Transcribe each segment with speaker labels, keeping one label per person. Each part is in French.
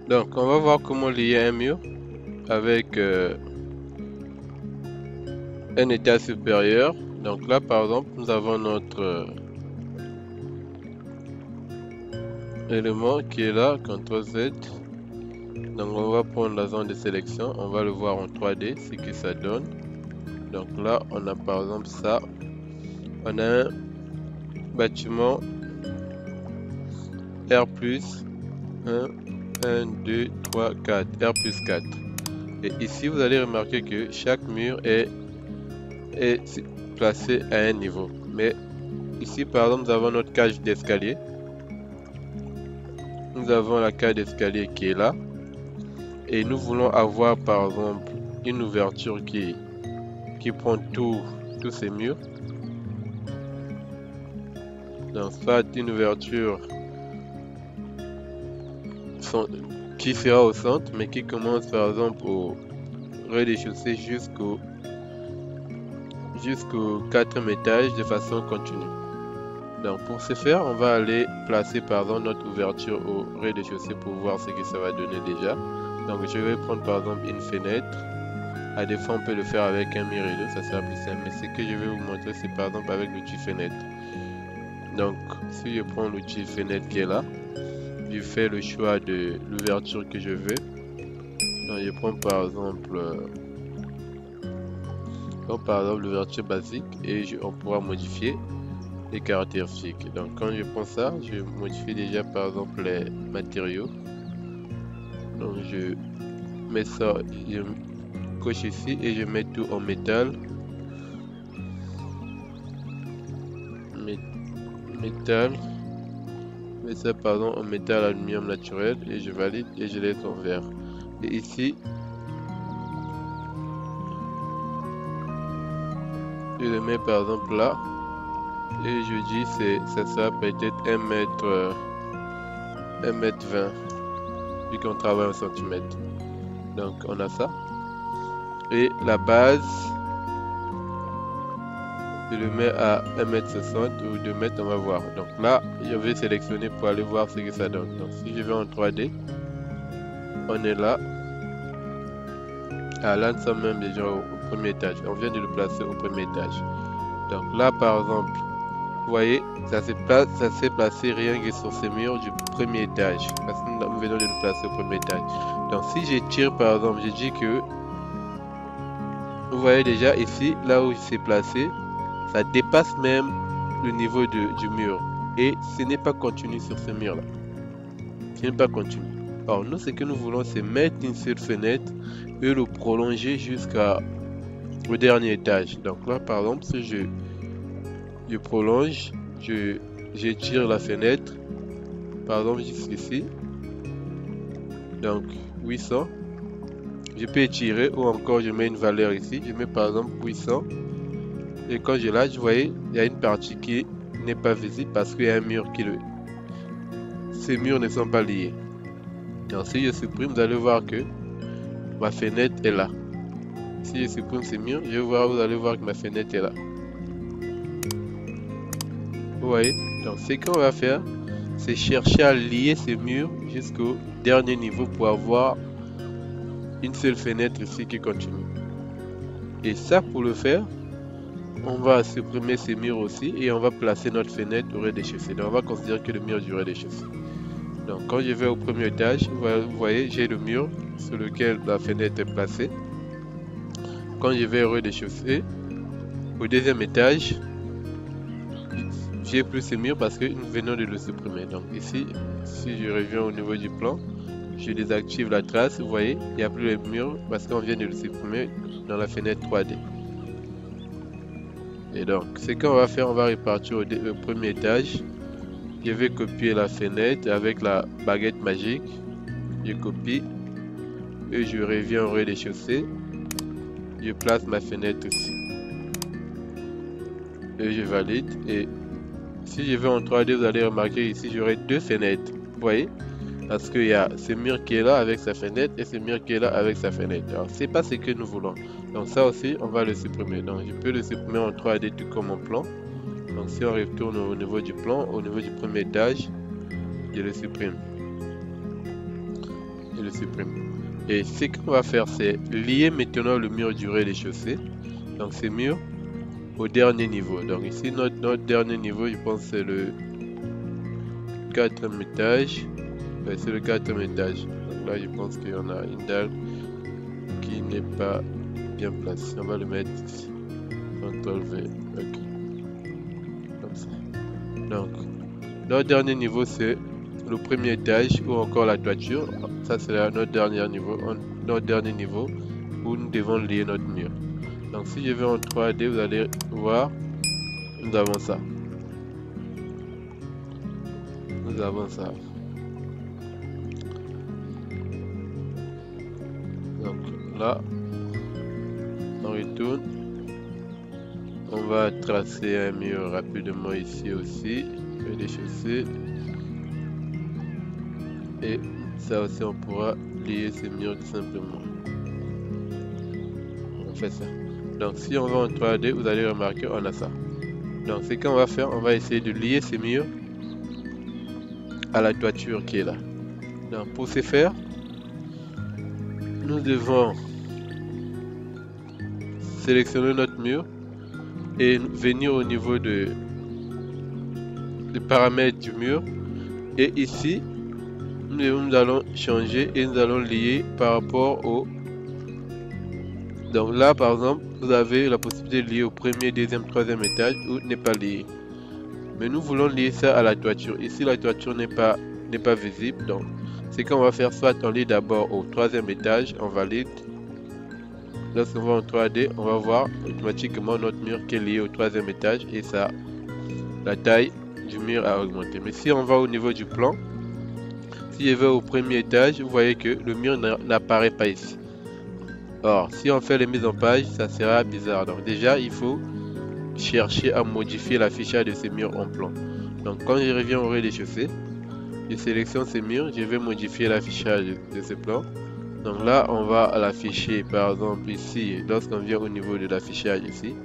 Speaker 1: Donc on va voir comment lier un mur avec un étage supérieur. Donc là par exemple nous avons notre élément qui est là, CTRL Z. Donc on va prendre la zone de sélection, on va le voir en 3D, ce que ça donne. Donc là on a par exemple ça, on a un bâtiment R plus 1, 1, 2, 3, 4, R plus 4. Et ici vous allez remarquer que chaque mur est placé à un niveau. Mais ici par exemple nous avons notre cage d'escalier. Nous avons la cage d'escalier qui est là. Et nous voulons avoir par exemple une ouverture qui prend tous ces murs. Donc soit une ouverture qui sera au centre mais qui commence par exemple au rez-de-chaussée jusqu'au 4e étage de façon continue. Donc pour ce faire, on va aller placer par exemple notre ouverture au rez-de-chaussée pour voir ce que ça va donner déjà. Donc je vais prendre par exemple une fenêtre. À des fois on peut le faire avec un mur et deux, ça sera plus simple. Mais ce que je vais vous montrer c'est par exemple avec l'outil fenêtre. Donc si je prends l'outil fenêtre qui est là, je fais le choix de l'ouverture que je veux. Donc je prends par exemple l'ouverture basique et on pourra modifier les caractéristiques. Donc quand je prends ça, je modifie déjà par exemple les matériaux. Donc je mets ça, je coche ici et je mets tout en métal. Métal. Je mets ça par exemple en métal aluminium naturel et je valide et je laisse en vert. Et ici, je le mets par exemple là. Et je dis ça sera peut-être 1 mètre 20 vu qu'on travaille en centimètres. Donc on a ça. Et la base, je le mets à 1 mètre 60 ou 2 mètres, on va voir. Donc là, je vais sélectionner pour aller voir ce que ça donne. Donc si je vais en 3D, on est là. Ah, là nous sommes même déjà au premier étage. On vient de le placer au premier étage. Donc là par exemple, vous voyez, ça s'est placé rien que sur ces murs du premier étage. Parce que nous venons de le placer au premier étage. Donc si je tire par exemple, je dis que vous voyez déjà ici, là où c'est placé, ça dépasse même le niveau du mur. Et ce n'est pas continu sur ce mur là. Ce n'est pas continu. Alors nous ce que nous voulons c'est mettre une seule fenêtre et le prolonger jusqu'au dernier étage. Donc là par exemple si je prolonge, j'étire la fenêtre par exemple jusqu'ici, donc 800. Je peux étirer ou encore je mets une valeur ici, je mets par exemple 800 et quand je lâche, vous voyez il y a une partie qui n'est pas visible parce qu'il y a un mur ces murs ne sont pas liés. Donc si je supprime, vous allez voir que ma fenêtre est là. Si je supprime ces murs, vous allez voir que ma fenêtre est là. Vous voyez, donc ce qu'on va faire, c'est chercher à lier ces murs jusqu'au dernier niveau pour avoir une seule fenêtre ici qui continue. Et ça, pour le faire, on va supprimer ces murs aussi et on va placer notre fenêtre au rez-de-chaussée. Donc on va considérer que le mur du rez-de-chaussée. Donc quand je vais au premier étage, vous voyez, j'ai le mur sur lequel la fenêtre est placée. Quand je vais au rez-de-chaussée, au deuxième étage, j'ai plus ce mur parce que nous venons de le supprimer. Donc ici, si je reviens au niveau du plan, je désactive la trace, vous voyez, il n'y a plus le mur parce qu'on vient de le supprimer dans la fenêtre 3D. Et donc, ce qu'on va faire, on va repartir au premier étage. Je vais copier la fenêtre avec la baguette magique. Je copie et je reviens au rez-de-chaussée. Je place ma fenêtre ici. Et je valide. Et si je vais en 3D, vous allez remarquer ici, j'aurai deux fenêtres. Vous voyez? Parce qu'il y a ce mur qui est là avec sa fenêtre et ce mur qui est là avec sa fenêtre. Alors, c'est pas ce que nous voulons. Donc ça aussi, on va le supprimer. Donc je peux le supprimer en 3D tout comme en plan. Donc si on retourne au niveau du plan, au niveau du premier étage, je le supprime. Je je supprime. Et ce qu'on va faire, c'est lier maintenant le mur du rez-de-chaussée. Donc ces murs au dernier niveau. Donc ici notre dernier niveau, je pense c'est le 4e étage. Ouais, c'est le 4e étage. Donc là je pense qu'il y en a une dalle qui n'est pas bien placée. On va le mettre ici. CTRL V. Ok. Comme ça. Donc notre dernier niveau c'est le premier étage ou encore la toiture. Ça c'est notre dernier niveau où nous devons lier notre mur. Donc si je vais en 3D, vous allez voir, nous avons ça. Nous avons ça. Donc là, on retourne. On va tracer un mur rapidement ici aussi. Des chaussées. Et ça aussi on pourra lier ces murs tout simplement. On fait ça. Donc si on va en 3D, vous allez remarquer on a ça. Donc ce qu'on va faire, on va essayer de lier ces murs à la toiture qui est là. Donc pour ce faire, nous devons sélectionner notre mur et venir au niveau des paramètres du mur. Et ici, nous allons changer et nous allons lier par rapport au... Donc là par exemple, vous avez la possibilité de lier au premier, deuxième, troisième étage ou n'est pas lié. Mais nous voulons lier ça à la toiture. Ici la toiture n'est pas visible. Donc c'est qu'on va faire, soit on lie d'abord au troisième étage, on valide. Lorsqu'on va en 3D, on va voir automatiquement notre mur qui est lié au troisième étage et ça, la taille du mur a augmenté. Mais si on va au niveau du plan, si je vais au premier étage, vous voyez que le mur n'apparaît pas ici. Or, si on fait les mises en page, ça sera bizarre. Donc déjà, il faut chercher à modifier l'affichage de ces murs en plan. Donc quand je reviens au rez-de-chaussée, je sélectionne ces murs, je vais modifier l'affichage de ce plan. Donc là, on va l'afficher par exemple ici, lorsqu'on vient au niveau de l'affichage ici.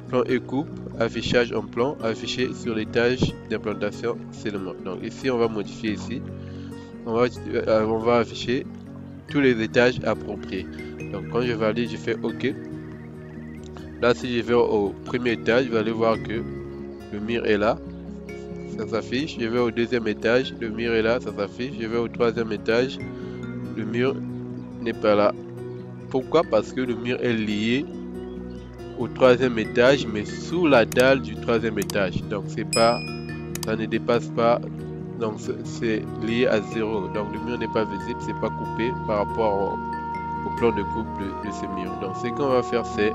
Speaker 1: Plan et coupe, affichage en plan, affiché sur l'étage d'implantation seulement. Donc ici, on va modifier ici. On va afficher tous les étages appropriés. Donc quand je valide, je fais OK. Là, si je vais au premier étage, vous allez voir que le mur est là. Ça s'affiche. Je vais au deuxième étage, le mur est là, ça s'affiche. Je vais au troisième étage, le mur n'est pas là. Pourquoi? Parce que le mur est lié au troisième étage, mais sous la dalle du troisième étage. Donc c'est pas, ça ne dépasse pas. Donc c'est lié à 0. Donc le mur n'est pas visible, c'est pas coupé par rapport au plan de coupe de ces murs. Donc ce qu'on va faire, c'est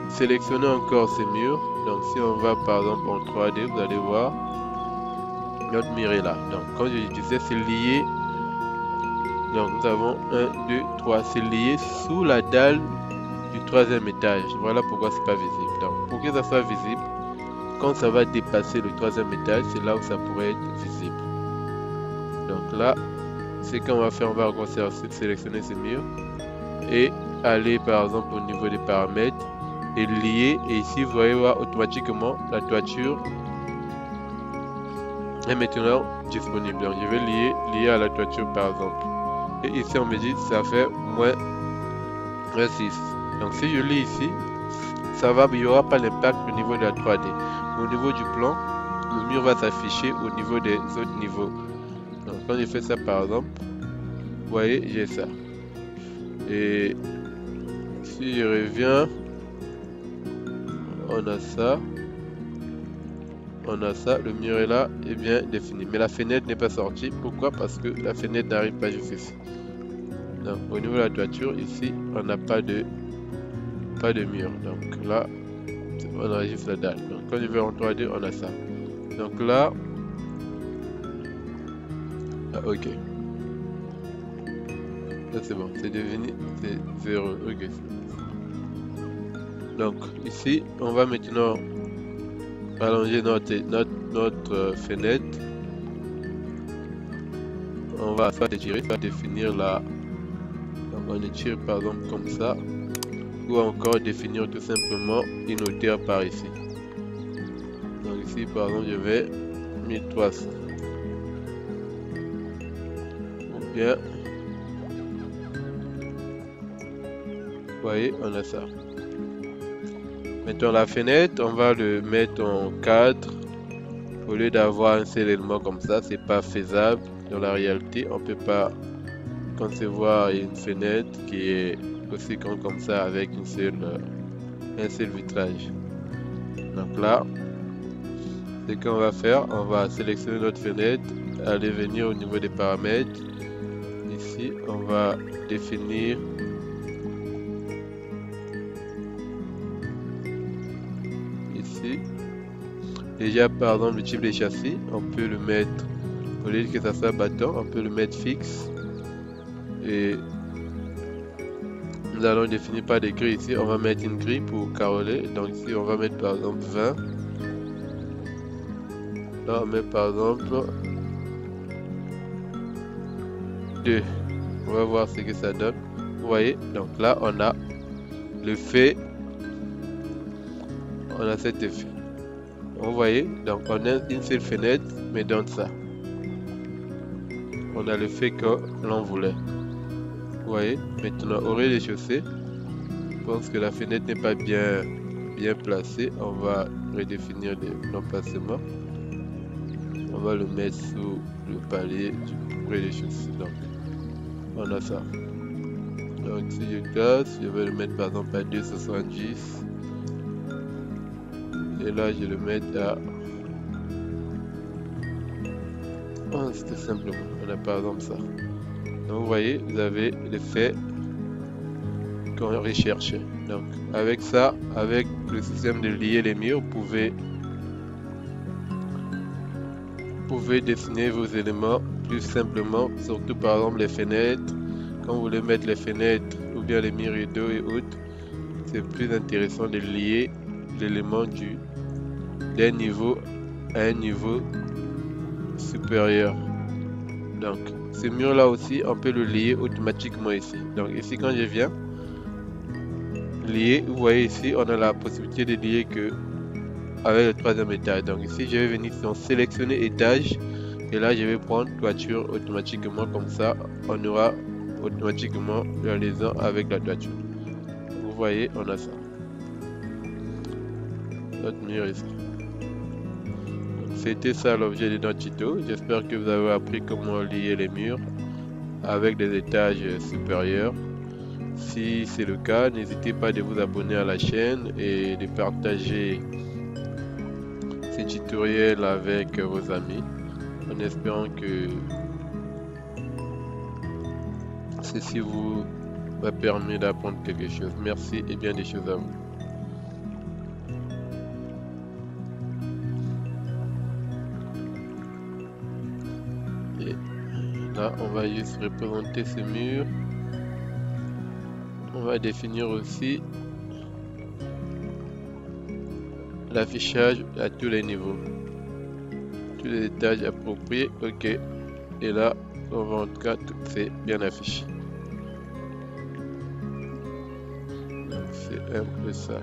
Speaker 1: sélectionner encore ces murs. Donc si on va par exemple en 3D, vous allez voir notre mur est là. Donc comme je disais, c'est lié. Donc nous avons 1, 2, 3. C'est lié sous la dalle du troisième étage. Voilà pourquoi c'est pas visible. Donc pour que ça soit visible, quand ça va dépasser le troisième étage, c'est là où ça pourrait être visible. Donc là, c'est qu'on va faire, on va encore sélectionner ces murs et aller par exemple au niveau des paramètres et lier. Et ici, vous voyez voir automatiquement la toiture est maintenant disponible. Donc je vais lier à la toiture par exemple. Et ici, on me dit ça fait moins 6. Donc si je lis ici, ça va, il n'y aura pas d'impact au niveau de la 3D. Au niveau du plan, le mur va s'afficher au niveau des autres niveaux. Donc quand je fais ça par exemple, vous voyez, j'ai ça. Et si je reviens, on a ça. On a ça, le mur est là et bien défini. Mais la fenêtre n'est pas sortie. Pourquoi? Parce que la fenêtre n'arrive pas jusqu'ici. Donc au niveau de la toiture, ici, on n'a pas de mur. Donc là, on a juste la dalle. Donc quand je vais en 3D, on a ça. Donc là, ok. Là c'est bon, c'est devenu, c'est 0. Ok. Donc ici, on va maintenant allonger notre fenêtre. On va faire étirer, faire définir la. Donc on étire par exemple comme ça. Ou encore définir tout simplement une hauteur par ici. Donc ici par exemple je vais 1300. Bien. Vous voyez, on a ça. Maintenant la fenêtre, on va le mettre en cadre. Au lieu d'avoir un seul élément comme ça, c'est pas faisable. Dans la réalité, on peut pas concevoir une fenêtre qui est aussi grande comme ça avec un seul vitrage. Donc là, ce qu'on va faire, on va sélectionner notre fenêtre, aller venir au niveau des paramètres. Ici, on va définir ici. Déjà, par exemple, le type de châssis, on peut le mettre, au lieu que ça soit bâton, on peut le mettre fixe. Et nous allons définir par des grilles ici. On va mettre une grille pour caroler. Donc ici, on va mettre par exemple 20. Là, on met par exemple 2. On va voir ce que ça donne. Vous voyez, donc là, on a l'effet. On a cet effet. Vous voyez, donc on a une seule fenêtre, mais dans ça. On a l'effet que l'on voulait. Vous voyez, maintenant au rez-de-chaussée, je pense que la fenêtre n'est pas bien placée. On va redéfinir l'emplacement. On va le mettre sous le palier du rez-de-chaussée. Donc, on a ça. Donc, si je casse, je vais le mettre par exemple à 2,70. Et là, je le mets à... Oh, c'était simplement. On a par exemple ça. Donc, vous voyez, vous avez l'effet qu'on recherche. Donc, avec ça, avec le système de lier les murs, vous pouvez dessiner vos éléments plus simplement, surtout par exemple les fenêtres. Quand vous voulez mettre les fenêtres ou bien les murs rideaux et autres, c'est plus intéressant de lier l'élément d'un niveau à un niveau supérieur. Donc, ce mur là aussi, on peut le lier automatiquement ici. Donc ici, quand je viens lier, vous voyez ici, on a la possibilité de lier que avec le troisième étage. Donc ici, je vais venir sur sélectionner étage et là, je vais prendre toiture automatiquement. Comme ça, on aura automatiquement la liaison avec la toiture. Vous voyez, on a ça. Notre mur ici. C'était ça l'objet de notre tuto. J'espère que vous avez appris comment lier les murs avec des étages supérieurs. Si c'est le cas, n'hésitez pas de vous abonner à la chaîne et de partager ces tutoriels avec vos amis en espérant que ceci vous a permis d'apprendre quelque chose. Merci et bien des choses à vous. Et là, on va juste représenter ce mur. On va définir aussi l'affichage à tous les niveaux, tous les étages appropriés. Ok, et là on va en tout cas tout c'est bien affiché. Donc c'est un peu ça.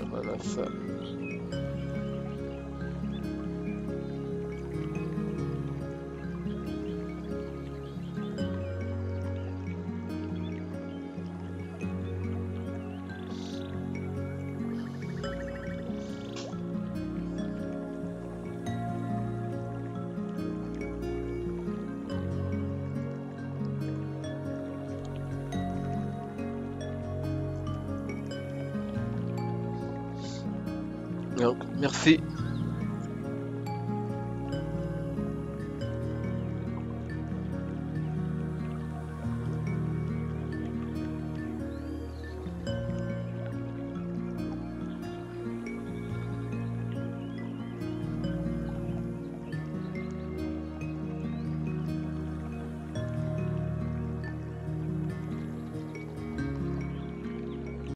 Speaker 1: Voilà ça. Donc, merci.